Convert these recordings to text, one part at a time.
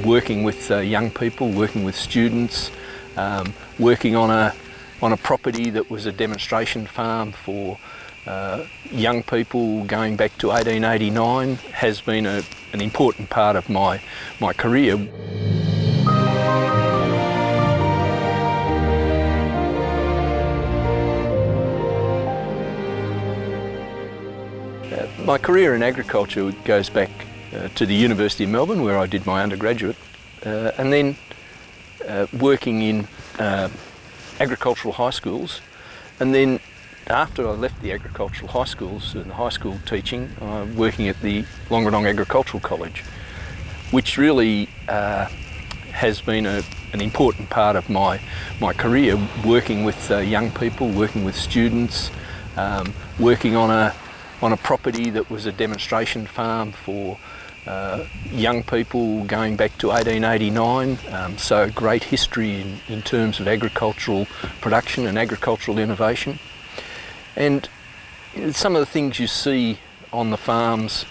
working with young people, working with students, working on a property that was a demonstration farm for young people going back to 1889 has been an important part of my career. My career in agriculture goes back to the University of Melbourne, where I did my undergraduate, and then working in agricultural high schools. And then after I left the agricultural high schools and the high school teaching, working at the Longerenong Agricultural College, which really has been an important part of my career, working with young people, working with students, working on a property that was a demonstration farm for young people going back to 1889, so great history in terms of agricultural production and agricultural innovation. And some of the things you see on the farms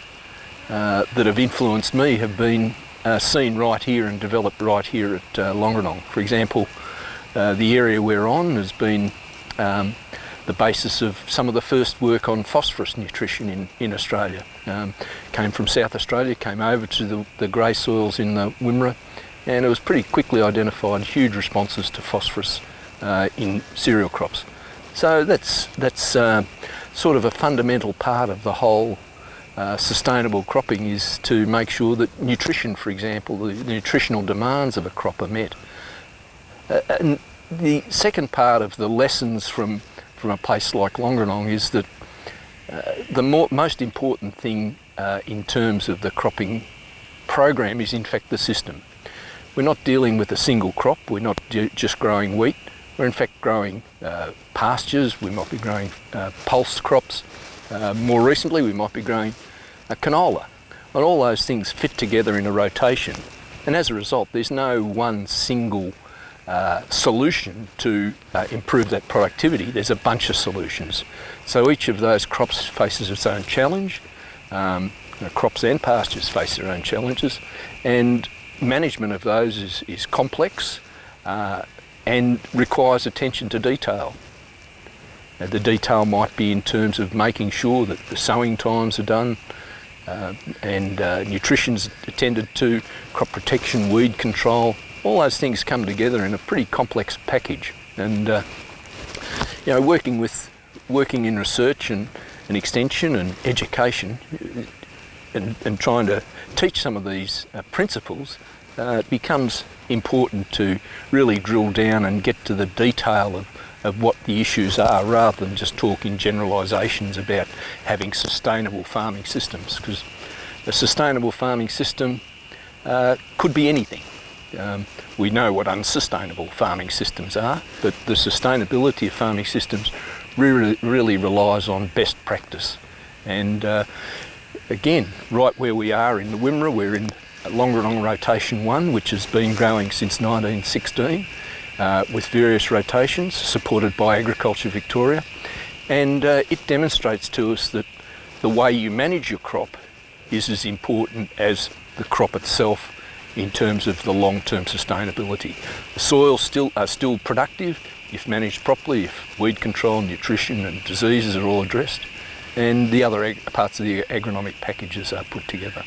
that have influenced me have been seen right here and developed right here at Longerenong. For example, the area we're on has been the basis of some of the first work on phosphorus nutrition in Australia. Came from South Australia, came over to the grey soils in the Wimmera, and it was pretty quickly identified huge responses to phosphorus in cereal crops. So that's sort of a fundamental part of the whole sustainable cropping, is to make sure that nutrition, for example, the nutritional demands of a crop are met. And the second part of the lessons from a place like Longerenong is that the most important thing in terms of the cropping program is in fact the system. We're not dealing with a single crop, we're not just growing wheat, we're in fact growing pastures, we might be growing pulse crops, more recently we might be growing canola. And all those things fit together in a rotation, and as a result there's no one single solution to improve that productivity. There's a bunch of solutions. So each of those crops faces its own challenge. Crops and pastures face their own challenges, and management of those is complex and requires attention to detail. The detail might be in terms of making sure that the sowing times are done and nutrition's attended to, crop protection, weed control. All those things come together in a pretty complex package, and working in research and extension and education, and trying to teach some of these principles, it becomes important to really drill down and get to the detail of what the issues are, rather than just talking generalisations about having sustainable farming systems, because a sustainable farming system could be anything. We know what unsustainable farming systems are, but the sustainability of farming systems really relies on best practice. And again, right where we are in the Wimmera, we're in Longerenong Rotation 1, which has been growing since 1916, with various rotations supported by Agriculture Victoria. And it demonstrates to us that the way you manage your crop is as important as the crop itself in terms of the long-term sustainability. The soils are still productive if managed properly, if weed control, nutrition and diseases are all addressed, and the other parts of the agronomic packages are put together.